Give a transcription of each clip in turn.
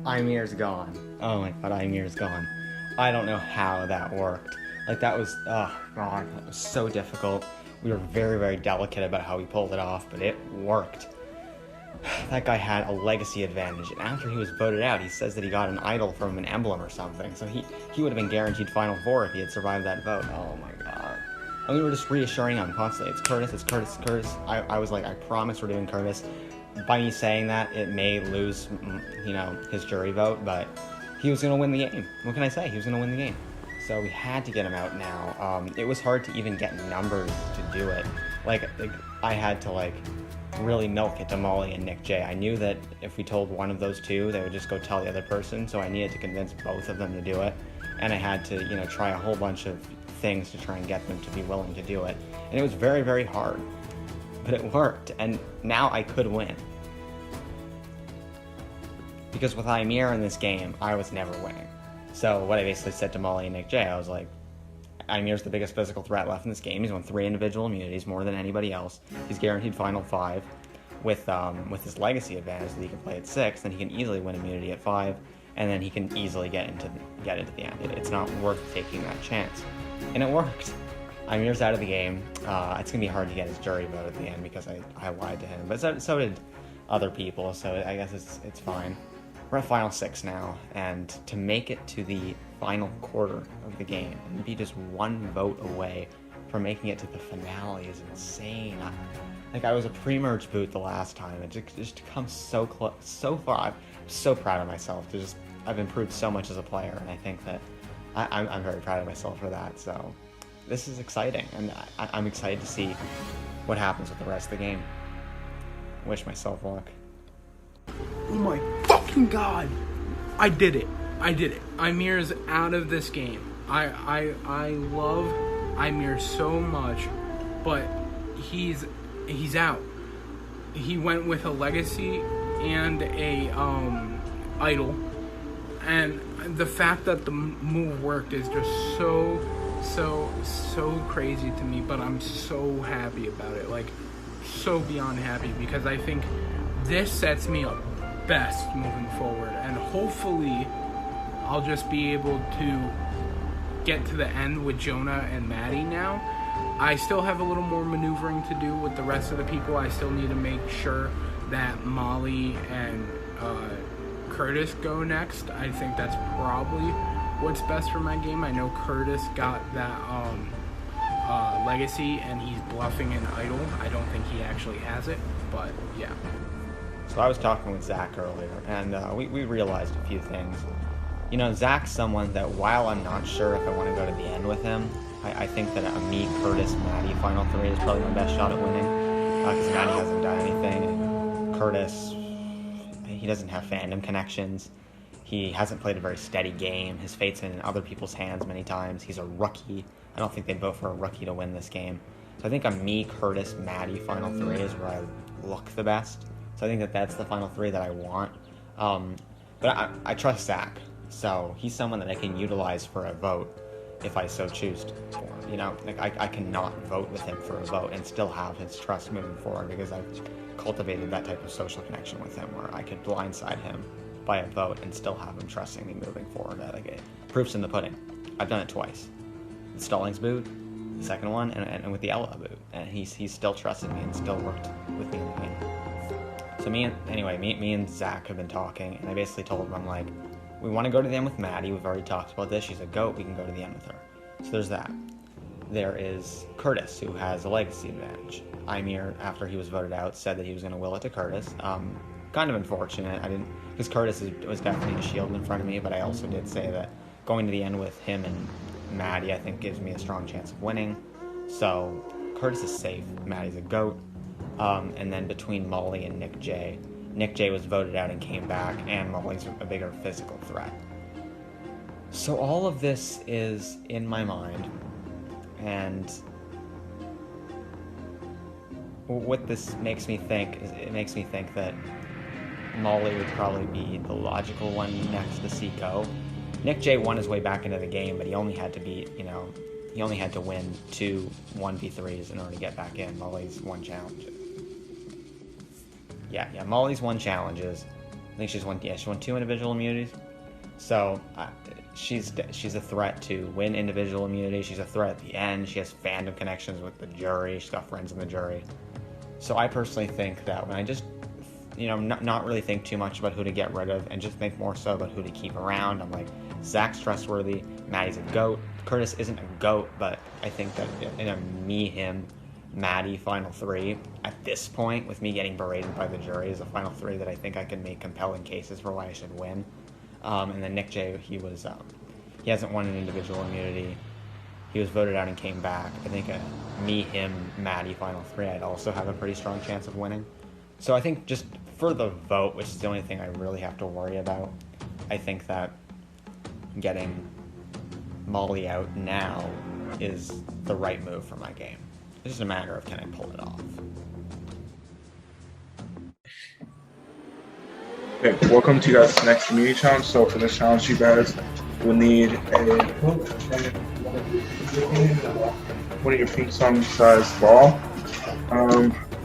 Imir's gone. Oh my god, Imir's gone. I don't know how that worked. Like, that was, oh god, that was so difficult. We were very, very delicate about how we pulled it off, but it worked. That guy had a legacy advantage, and after he was voted out, he says that he got an idol from an emblem or something, so he would have been guaranteed Final Four if he had survived that vote. Oh my god. And we were just reassuring him constantly, it's Curtis, it's Curtis, it's Curtis. I was like, I promise we're doing Curtis. By me saying that, it may lose, you know, his jury vote, but he was going to win the game. What can I say? He was going to win the game. So we had to get him out now. It was hard to even get numbers to do it. Like I had to, like, really milk it to Molly and Nick J. I knew that if we told one of those two, they would just go tell the other person, so I needed to convince both of them to do it. And I had to, you know, try a whole bunch of things to try and get them to be willing to do it. And it was very, very hard. But it worked, and now I could win. Because with Ymir in this game, I was never winning. So what I basically said to Molly and Nick J, I was like, Ymir's the biggest physical threat left in this game. He's won 3 individual immunities, more than anybody else. He's guaranteed Final 5 with his legacy advantage that he can play at 6, then he can easily win immunity at 5, and then he can easily get into the end. It's not worth taking that chance. And it worked. Ymir's out of the game. It's going to be hard to get his jury vote at the end because I lied to him. But so did other people, so I guess it's fine. We're at Final 6 now, and to make it to the final quarter of the game and be just one vote away from making it to the finale is insane. I was a pre-merge boot the last time, and just to come so close, so far. I'm so proud of myself. I've improved so much as a player, and I think that I'm very proud of myself for that. So this is exciting, and I'm excited to see what happens with the rest of the game. Wish myself luck. Oh my fucking god! I did it. Ymir's out of this game. I love Ymir so much, but he's out. He went with a legacy and a idol, and the fact that the move worked is just so crazy to me, but I'm so happy about it. Like, so beyond happy, because I think this sets me up best moving forward, and hopefully I'll just be able to get to the end with Jonah and Maddie now. I still have a little more maneuvering to do with the rest of the people. I still need to make sure that Molly and Curtis go next. I think that's probably what's best for my game. I know Curtis got that legacy and he's bluffing an idol. I don't think he actually has it, but yeah. So I was talking with Zach earlier, and we realized a few things. You know, Zach's someone that, while I'm not sure if I want to go to the end with him, I think that a me, Curtis, Maddie Final 3 is probably my best shot at winning, because Maddie hasn't done anything, and Curtis, he doesn't have fandom connections. He hasn't played a very steady game. His fate's in other people's hands many times. He's a rookie. I don't think they'd vote for a rookie to win this game. So I think a me, Curtis, Maddie Final 3 is where I look the best. So I think that that's the Final 3 that I want. But I trust Zach. So he's someone that I can utilize for a vote if I so choose for. You know, like I cannot vote with him for a vote and still have his trust moving forward, because I've cultivated that type of social connection with him where I could blindside him by a vote and still have him trusting me moving forward. Like, proof's in the pudding. I've done it twice. The Stallings boot, the second one, and with the Ella boot. And he's still trusted me and still worked with me in the game. So me and Zach have been talking, and I basically told him, I'm like, we want to go to the end with Maddie. We've already talked about this. She's a GOAT. We can go to the end with her. So there's that. There is Curtis, who has a legacy advantage. Ymir, after he was voted out, said that he was going to will it to Curtis. Kind of unfortunate. Because Curtis was definitely a shield in front of me, but I also did say that going to the end with him and Maddie, I think, gives me a strong chance of winning. So Curtis is safe. Maddie's a GOAT. And then between Molly and Nick J was voted out and came back, and Molly's a bigger physical threat. So all of this is in my mind, and what this makes me think is, it makes me think that Molly would probably be the logical one next to see go. Nick J won his way back into the game, but he only had to win 2 1v3s in order to get back in. Molly's won challenges. Yeah, Molly's won challenges. think she's won. Yeah, she won 2 individual immunities. So she's a threat to win individual immunity. She's a threat at the end. She has fandom connections with the jury. She's got friends in the jury. So I personally think that when I just, not really think too much about who to get rid of and just think more so about who to keep around, I'm like, Zach's trustworthy. Maddie's a GOAT. Curtis isn't a GOAT, but I think that in a me, him, Maddie final 3 at this point, with me getting berated by the jury, is a final 3 that I think I can make compelling cases for why I should win. And then Nick J, he hasn't won an individual immunity. He was voted out and came back. I think a me, him, Maddie final 3, I'd also have a pretty strong chance of winning. So I think just for the vote, which is the only thing I really have to worry about, I think that getting Molly out now is the right move for my game. It's just a matter of can I pull it off. Okay, welcome to you guys' next community challenge. So for this challenge, you guys will need one of your ping song size ball.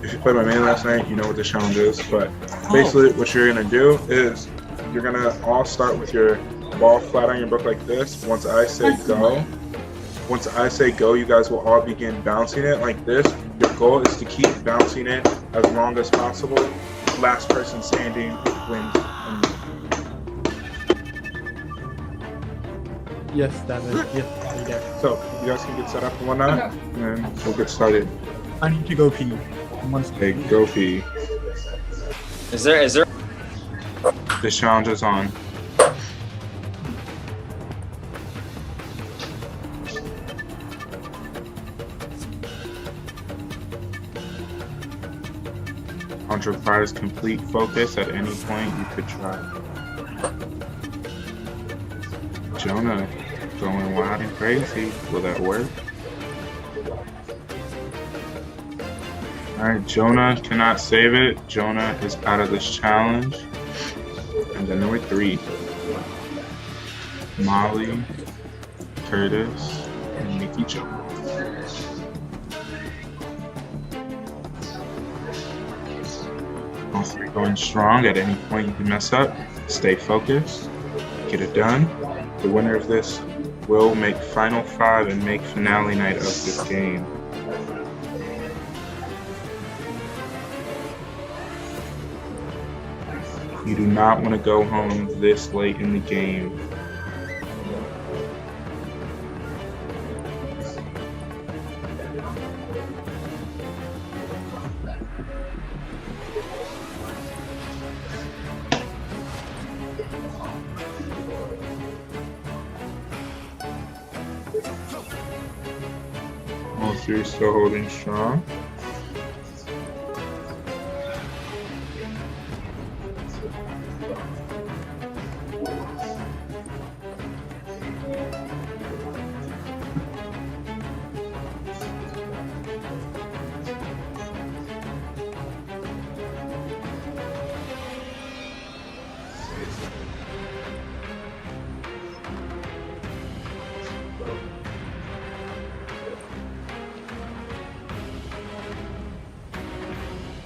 If you played my main last night, you know what the challenge is. But basically, what you're gonna do is you're gonna all start with your ball flat on your book like this. Once I say go, you guys will all begin bouncing it like this. Your goal is to keep bouncing it as long as possible. Last person standing wins. Yes, that is. Yes, there. So you guys can get set up and whatnot, and we'll get started. I need to go pee. Okay, go pee. Is there? This challenge is on. Challenge requires complete focus. At any point, you could try. Jonah, going wild and crazy. Will that work? Alright, Jonah cannot save it. Jonah is out of this challenge. And then number 3. Molly, Curtis, and Nikki Jones. All 3 going strong. At any point you can mess up. Stay focused. Get it done. The winner of this will make Final 5 and make finale night of this game. You do not want to go home this late in the game. All 3 still holding strong.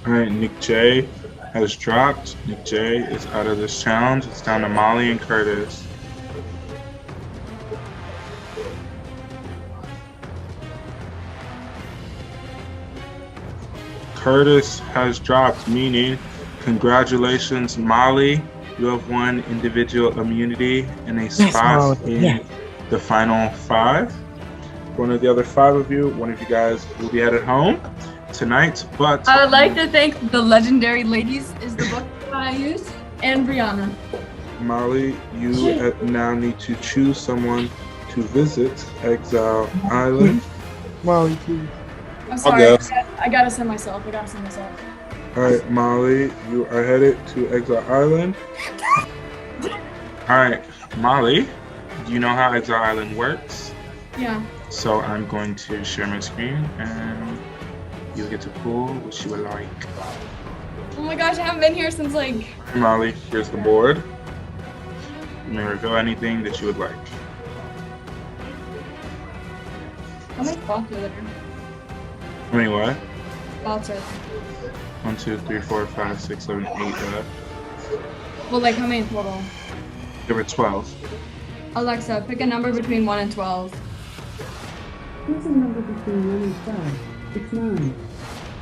Alright, Nick J has dropped. Nick J is out of this challenge. It's down to Molly and Curtis. Curtis has dropped, meaning congratulations, Molly. You have won individual immunity and a spot in the final 5. One of the other 5 of you, one of you guys will be headed home tonight, but I would like to thank the Legendary Ladies is the book that I used, and Brianna. Molly, you now need to choose someone to visit Exile Island. Molly, please. I'm sorry, go. I gotta send myself. Alright, Molly, you are headed to Exile Island. Alright, Molly, do you know how Exile Island works? Yeah. So I'm going to share my screen and you'll get to pull what you would like. Oh my gosh, I haven't been here since like... Molly, here's the board. You may reveal anything that you would like. How many spots are there? How many what? Spots are there. 1, 2, 3, 4, 5, 6, 7, 8 left. Well, like, how many total? There were 12. Alexa, pick a number between 1 and 12. Here's a number between 1 and 12. It's 9.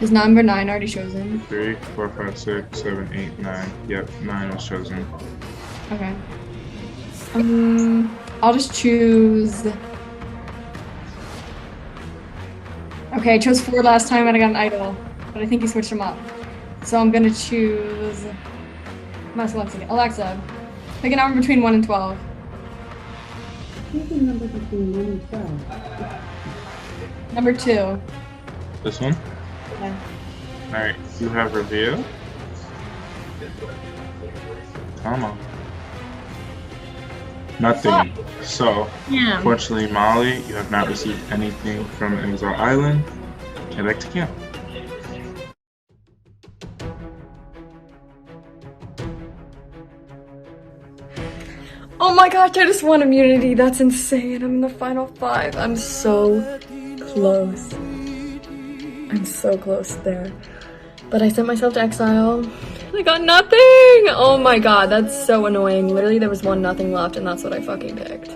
Is number 9 already chosen? 3, 4, 5, 6, 7, 8, 9. Yep, 9 was chosen. Okay. I'll just choose. Okay, I chose 4 last time and I got an idol, but I think he switched them up. So I'm gonna choose. Alexa, pick a number between 1 and 12. Here's a number between 1 and 12. Number 2. This one? Yeah. Alright, you have reveal. Come on. Nothing. So, Yeah. unfortunately, Molly, you have not received anything from Exile Island. Get back to camp. Oh my gosh, I just won immunity. That's insane. I'm in the final 5. I'm so close. I'm so close there. But I sent myself to exile. I got nothing! Oh my god, that's so annoying. Literally, there was 1 nothing left, and that's what I fucking picked.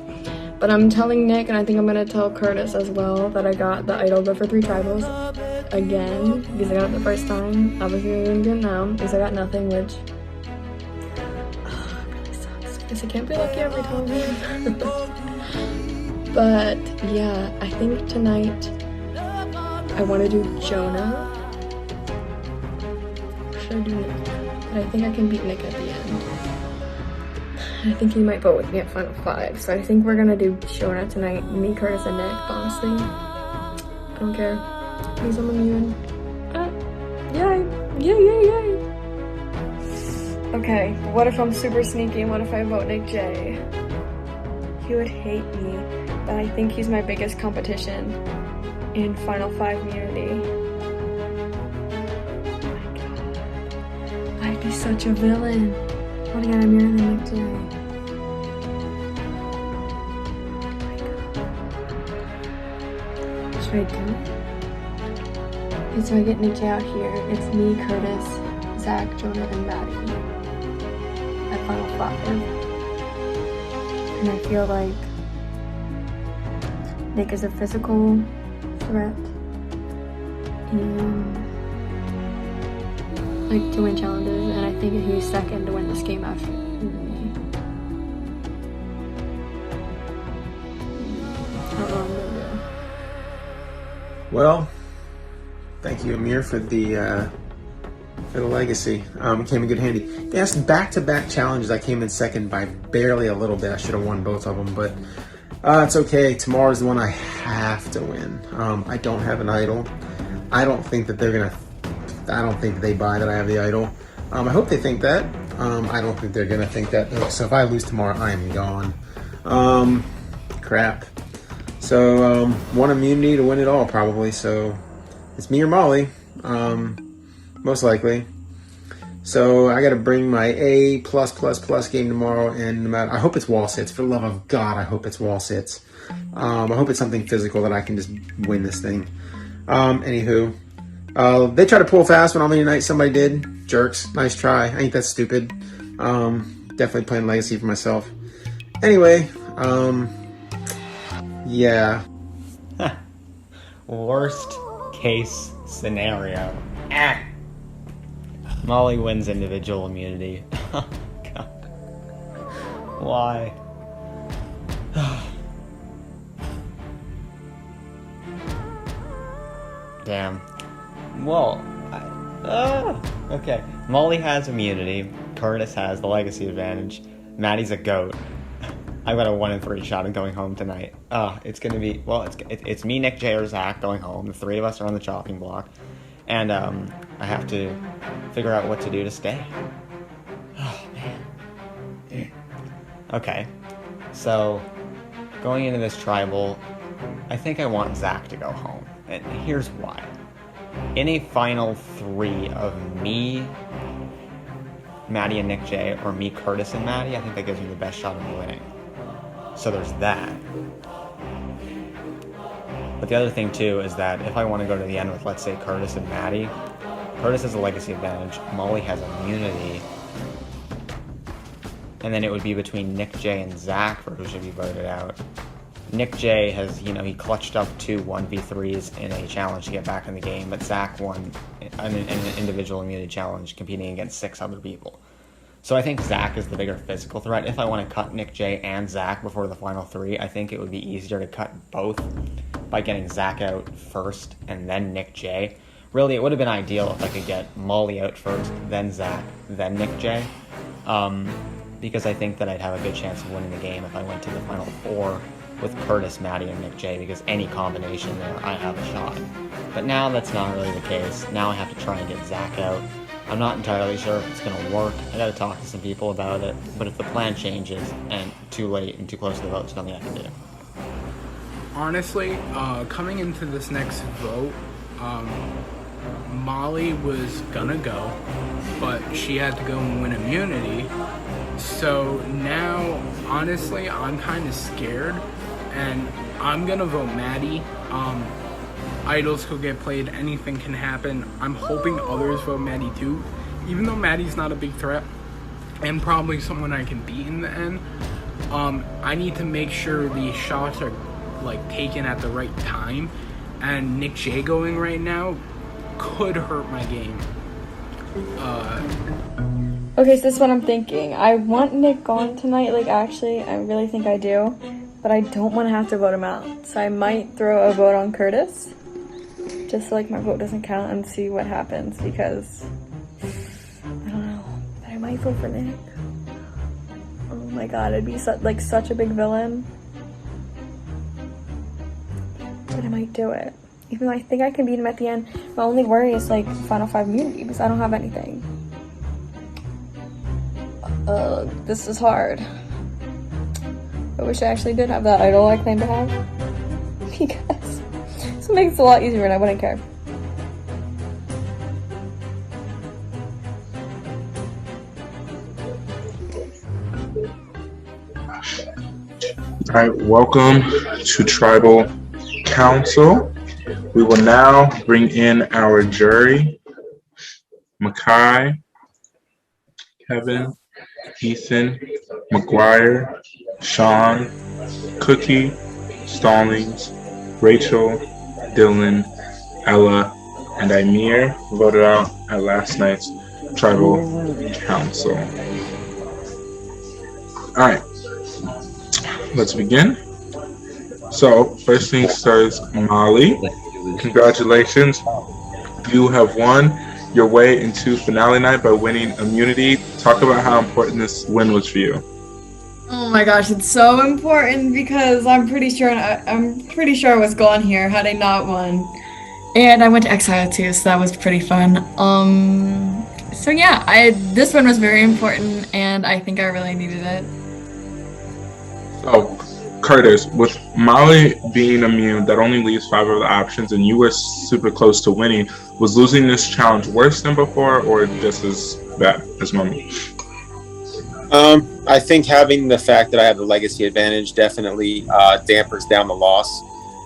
But I'm telling Nick, and I think I'm gonna tell Curtis as well, that I got the idol but for 3 tribals again, because I got it the first time. Obviously, I'm gonna get it now, because I got nothing, which really sucks, because I can't be lucky every time. But yeah, I think tonight I want to do Jonah. Or should I do Nick? But I think I can beat Nick at the end. I think he might vote with me at final 5. So I think we're gonna do Jonah tonight. Me, Curtis, and Nick. Honestly, I don't care. Because I'm immune. Yay! Yay! Yay! Yay! Okay. What if I'm super sneaky? And what if I vote Nick J? He would hate me, but I think he's my biggest competition in final 5 immunity. Oh my god. I'd be such a villain. What again, I'm mirroring than Nick J. Should I do it? Okay, so I get Nick J out here. It's me, Curtis, Zach, Jonah, and Maddie at final 5. And I feel like Nick is a physical threat and like to win challenges, and I think he's second to win this game after me. I don't know what I'm gonna do. Well, thank you, Amir, for the legacy. Came in good handy. Yes, back-to-back challenges. I came in second by barely a little bit. I should have won both of them, but it's okay. Tomorrow's the one I have to win. I don't have an idol. I don't think that they're gonna. I don't think they buy that I have the idol. I hope they think that. I don't think they're gonna think that. So if I lose tomorrow, I am gone. Crap. So 1 immunity to win it all, probably. So it's me or Molly, most likely. So I got to bring my A+++ game tomorrow, and no matter, I hope it's wall sits. For the love of God, I hope it's wall sits. I hope it's something physical that I can just win this thing. Anywho, they tried to pull fast when on the night. Somebody did. Jerks. Nice try. I think that's stupid. Definitely playing Legacy for myself. Anyway, yeah. Worst case scenario. Molly wins individual immunity. Oh, God. Why? Damn. Well, okay. Molly has immunity. Curtis has the legacy advantage. Maddie's a goat. I've got a 1 in 3 shot at going home tonight. It's gonna be, well, it's me, Nick, Jay, or Zach going home. The 3 of us are on the chopping block. And, I have to figure out what to do to stay. Oh, man. Okay. So, going into this tribal, I think I want Zach to go home. And here's why. In a final 3 of me, Maddie and Nick J, or me, Curtis and Maddie, I think that gives me the best shot of winning. So there's that. But the other thing too is that if I want to go to the end with, let's say, Curtis and Maddie, Curtis has a legacy advantage, Molly has immunity. and then it would be between Nick J and Zach for who should be voted out. Nick J has, he clutched up 2 1v3s in a challenge to get back in the game, but Zach won an individual immunity challenge competing against 6 other people. So I think Zach is the bigger physical threat. If I want to cut Nick J and Zach before the final 3, I think it would be easier to cut both by getting Zach out first and then Nick J. Really, it would have been ideal if I could get Molly out first, then Zach, then Nick J. Because I think that I'd have a good chance of winning the game if I went to the final 4 with Curtis, Maddie, and Nick J, because any combination there, I have a shot. But now that's not really the case. Now I have to try and get Zach out. I'm not entirely sure if it's going to work. I got to talk to some people about it. But if the plan changes and too late and too close to the vote, there's nothing I can do. Honestly, coming into this next vote, Molly was gonna go, but she had to go and win immunity. So now, honestly, I'm kind of scared, and I'm gonna vote Maddie. Idols could get played, anything can happen. I'm hoping others vote Maddie too, even though Maddie's not a big threat and probably someone I can beat in the end. I need to make sure the shots are taken at the right time, and Nick J going right now could hurt my game. Okay, so this is what I'm thinking. I want Nick gone tonight, actually, I really think I do, but I don't want to have to vote him out. So I might throw a vote on Curtis, just so my vote doesn't count, and see what happens, because I don't know, but I might vote for Nick. Oh my god, I'd be such a big villain. But I might do it. Even though I think I can beat him at the end. My only worry is final 5 immunity, because I don't have anything. This is hard. I wish I actually did have that idol I claim to have. Because this makes it a lot easier and I wouldn't care. Alright, welcome to Tribal Council. We will now bring in our jury. Makai, Kevin, Ethan, McGuire, Sean, Cookie, Stallings, Rachel, Dylan, Ella, and Amir voted out at last night's Tribal Council. Alright, let's begin. So, first things first, Molly, congratulations. You have won your way into finale night by winning immunity. Talk about how important this win was for you. Oh my gosh, it's so important because I'm pretty sure I was gone here had I not won. And I went to Exile too, so that was pretty fun. So yeah, this one was very important and I think I really needed it. So, Curtis, with Molly being immune, that only leaves 5 of the options, and you were super close to winning. Was losing this challenge worse than before, or just as bad as normal? I think having the fact that I have the legacy advantage definitely dampers down the loss.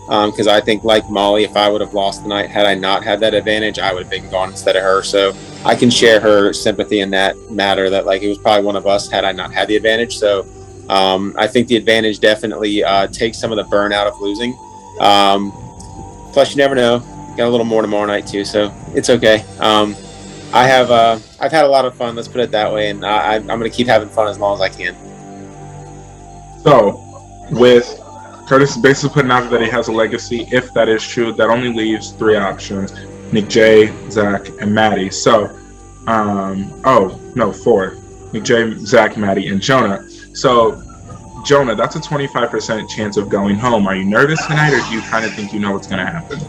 Because I think, like Molly, if I would have lost tonight, had I not had that advantage, I would have been gone instead of her. So I can share her sympathy in that matter, that it was probably one of us had I not had the advantage. So I think the advantage definitely takes some of the burnout of losing. Plus, you never know. Got a little more tomorrow night too, so it's okay. I've had a lot of fun. Let's put it that way, and I'm going to keep having fun as long as I can. So, with Curtis basically putting out that he has a legacy, if that is true, that only leaves 3 options: Nick J, Zach, and Maddie. So, 4: Nick J, Zach, Maddie, and Jonah. So, Jonah, that's a 25% chance of going home. Are you nervous tonight, or do you kind of think you know what's going to happen?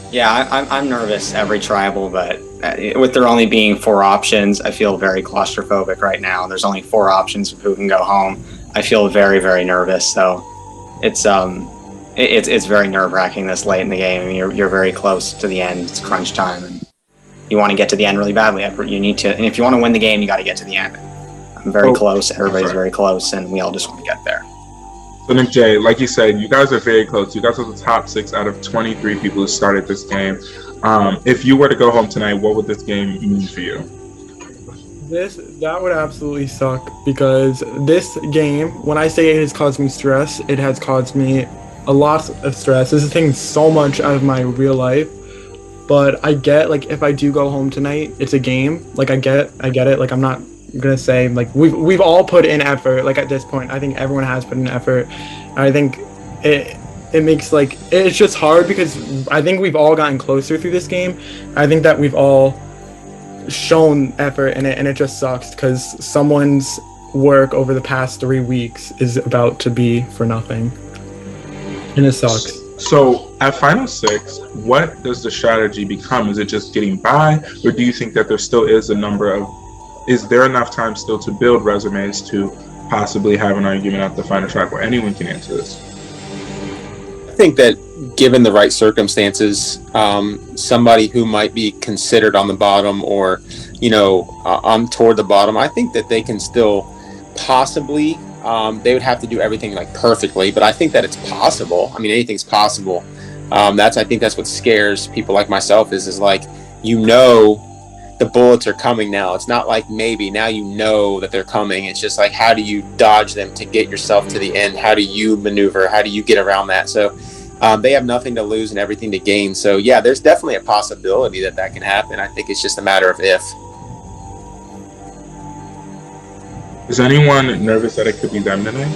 Yeah, I'm nervous every tribal, but with there only being 4 options, I feel very claustrophobic right now. There's only 4 options of who can go home. I feel very, very nervous. So it's very nerve-wracking this late in the game. I mean, you're very close to the end. It's crunch time, and you want to get to the end really badly. You need to, and if you want to win the game, you got to get to the end. I'm very close. Everybody's very close, and we all just want to get there. So Nick J, like you said, you guys are very close. You guys are the top 6 out of 23 people who started this game. If you were to go home tonight, what would this game mean for you? That would absolutely suck because this game, when I say it has caused me stress, it has caused me a lot of stress. This is taking so much out of my real life. But I get like if I do go home tonight, it's a game. Like I get it. Like I'm not gonna say like we've all put in effort. Like at this point, I think everyone has put in effort. And I think it makes like it's just hard because I think we've all gotten closer through this game. I think that we've all shown effort in it, and it just sucks because someone's work over the past 3 weeks is about to be for nothing, and it sucks. So at Final Six, what does the strategy become? Is it just getting by, or do you think that there still is is there enough time still to build resumes to possibly have an argument at the final track where anyone can answer this? I think that given the right circumstances, somebody who might be considered on the bottom or, on toward the bottom, I think that they can still possibly, they would have to do everything like perfectly, but I think that it's possible. I mean, anything's possible. I think that's what scares people like myself is like, the bullets are coming now. It's not like maybe now that they're coming. It's just like, how do you dodge them to get yourself to the end? How do you maneuver? How do you get around that? So they have nothing to lose and everything to gain. So yeah, there's definitely a possibility that can happen. I think it's just a matter of if. Is anyone nervous that it could be them tonight?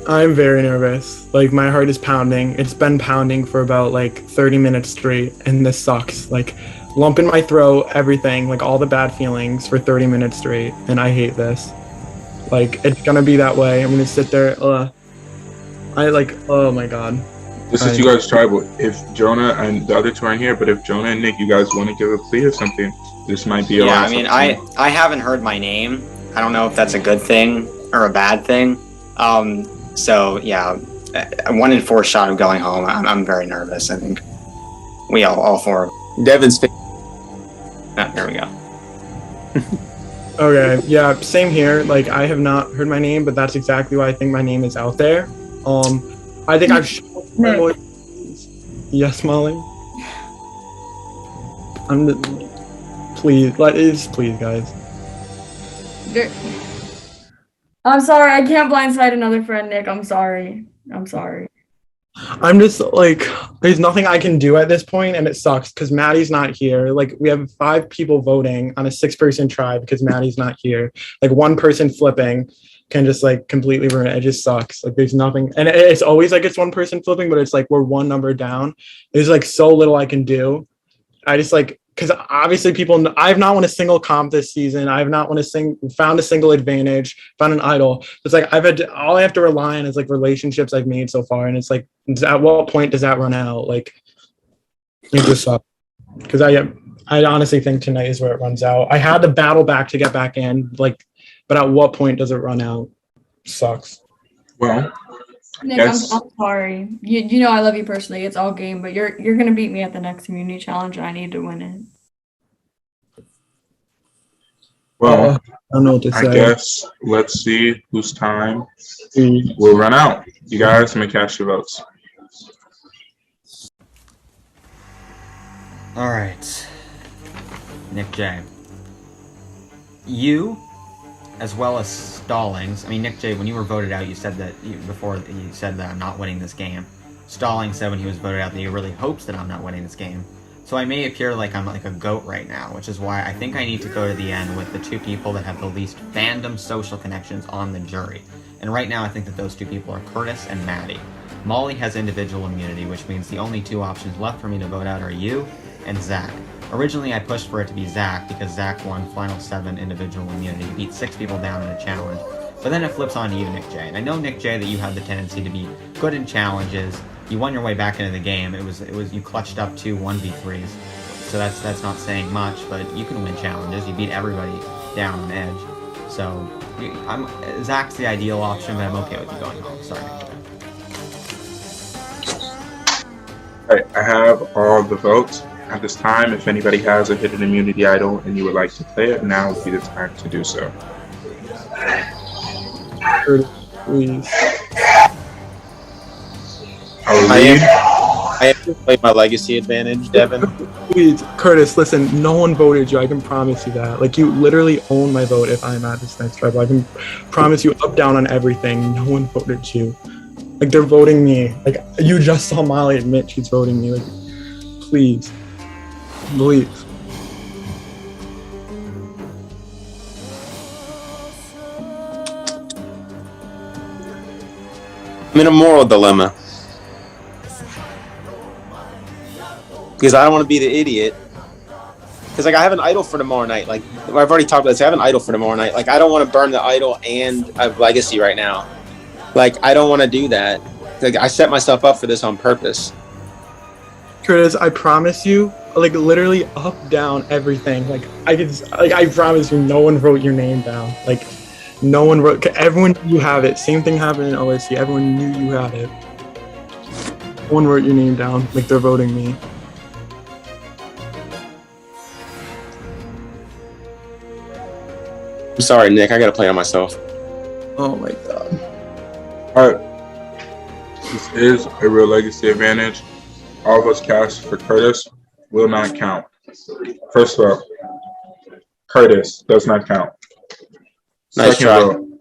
I'm very nervous. Like my heart is pounding. It's been pounding for about like 30 minutes straight, and this sucks. Like lump in my throat, everything, like all the bad feelings for 30 minutes straight, and I hate this. Like it's gonna be that way. I'm gonna sit there. Oh my god. This is you guys' tribal. If Jonah and the other two aren't here, but if Jonah and Nick, you guys want to give a plea or something, this might be a I mean, I haven't heard my name. I don't know if that's a good thing or a bad thing. So yeah, a 1 in 4 shot of going home. I'm very nervous. I think we all four. Devin's. There we go. Okay, yeah, same here. Like I have not heard my name, but that's exactly why I think my name is out there. I think I've shown my voice. Yes, Molly. Please, guys. I'm sorry, I can't blindside another friend, Nick. I'm sorry. I'm just like, there's nothing I can do at this point, and it sucks because Maddie's not here. Like, we have 5 people voting on a 6-person tribe because Maddie's not here. Like, one person flipping can just like completely ruin it. It just sucks. Like, there's nothing, and it's always like it's one person flipping, but it's like we're one number down. There's like so little I can do. I just like, because obviously I have not won a single comp this season. I have not found a single advantage, found an idol. It's like all I have to rely on is like relationships I've made so far. And it's like, at what point does that run out? Like, it just sucks. Because I honestly think tonight is where it runs out. I had to battle back to get back in, like, but at what point does it run out? Sucks. Well, Nick, I'm sorry. You know I love you personally. It's all game, but you're gonna beat me at the next community challenge, and I need to win it. Well, I don't know what to say. I guess let's see whose time will run out. You guys may cast your votes. All right, Nick J. You, as well as Stallings. I mean, Nick J, when you were voted out, you said that I'm not winning this game. Stallings said when he was voted out that he really hopes that I'm not winning this game. So I may appear like I'm like a goat right now, which is why I think I need to go to the end with the 2 people that have the least fandom social connections on the jury. And right now I think that those 2 people are Curtis and Maddie. Molly has individual immunity, which means the only 2 options left for me to vote out are you and Zach. Originally, I pushed for it to be Zach because Zach won Final 7 individual immunity, beat 6 people down in a challenge. But then it flips on to you, Nick J. And I know, Nick J, that you have the tendency to be good in challenges. You won your way back into the game. It was you clutched up 2 1v3s. So that's not saying much, but you can win challenges. You beat everybody down on edge. So Zach's the ideal option, but I'm okay with you going home. Sorry, Nick J. All right, I have all the votes. At this time, if anybody has a hidden immunity idol and you would like to play it, now would be the time to do so. Please. Our lead I have to play my legacy advantage, Devin. Please, Curtis, listen, no one voted you. I can promise you that. Like, you literally own my vote if I'm at this next tribal. I can promise you up, down on everything. No one voted you. Like, they're voting me. Like, you just saw Molly admit she's voting me. Like, please. Please. I'm in a moral dilemma. Because I don't want to be the idiot. Because like I have an idol for tomorrow night. Like I've already talked about this. I have an idol for tomorrow night. Like I don't want to burn the idol and I have legacy right now. Like I don't want to do that. Like I set myself up for this on purpose. Curtis, I promise you, like literally up, down, everything. Like I promise you, no one wrote your name down. Like no one wrote. Everyone knew you have it. Same thing happened in OSC. Everyone knew you had it. No one wrote your name down. Like they're voting me. I'm sorry, Nick. I gotta play on myself. Oh my god. All right. This is a real legacy advantage. All of us cast for Curtis will not count. First vote, Curtis does not count. Nice Second try. vote,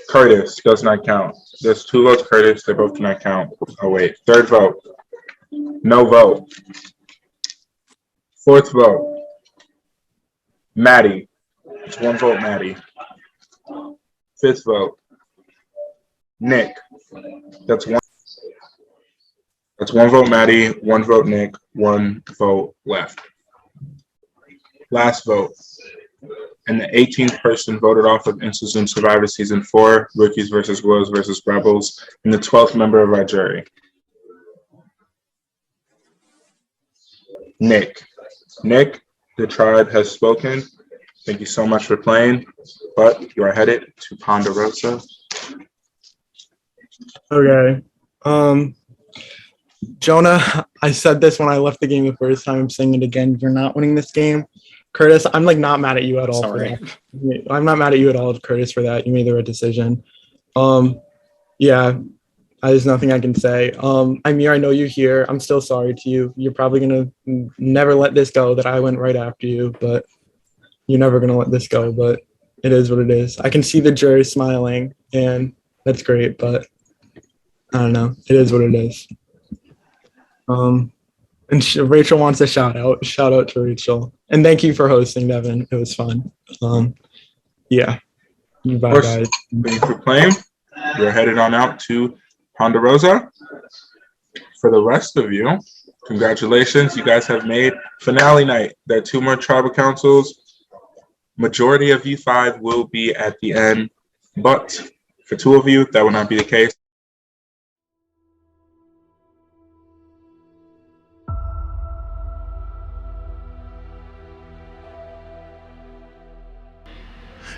Curtis does not count. There's 2 votes Curtis, they both do not count. Oh wait. Third vote, no vote. Fourth vote, Maddie. It's 1 vote, Maddie. Fifth vote, Nick. That's 1. That's 1 vote, Maddie. 1 vote, Nick. 1 vote left. Last vote. And the 18th person voted off of Instazoom Survivor Season 4, Rookies versus Wolves versus Rebels, and the 12th member of our jury. Nick. Nick, the tribe has spoken. Thank you so much for playing, but you are headed to Ponderosa. Okay. Jonah, I said this when I left the game the first time. I'm saying it again. You're not winning this game. Curtis, I'm like not mad at you at all for that. I'm not mad at you at all, Curtis, for that. You made the right decision. Yeah, there's nothing I can say. Amir, I know you're here. I'm still sorry to you. You're probably gonna never let this go that I went right after you, but you're never gonna let this go. But it is what it is. I can see the jury smiling, and that's great. But I don't know. It is what it is. And Rachel wants a shout out. Shout out to Rachel. And thank you for hosting, Devin. It was fun. Yeah. Bye, guys. Thank you for playing. You're headed on out to Ponderosa. For the rest of you, congratulations. You guys have made finale night. There are 2 more tribal councils. Majority of you 5 will be at the end. But for 2 of you, that will not be the case.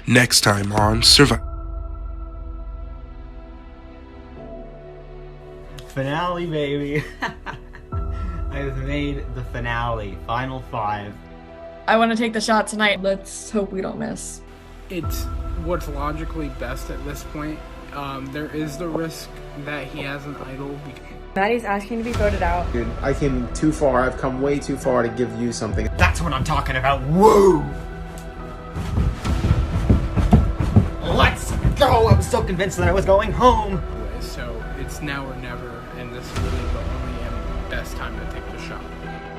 Next time on Survivor. Finale, baby. I've made the finale. Final 5. I want to take the shot tonight. Let's hope we don't miss. It's what's logically best at this point. There is the risk that he has an idol. Maddie's asking to be voted out. Dude, I came too far. I've come way too far to give you something. That's what I'm talking about. Woo! Let's go! I was so convinced that I was going home. So it's now or never, and this is really the only and best time to take the shot.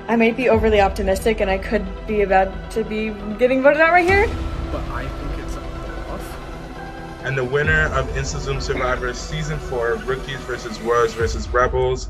I might be overly optimistic, and I could be about to be getting voted out right here. But I think it's a bluff. And the winner of Instazoom Survivor Season 4, Rookies versus Wolves versus Rebels,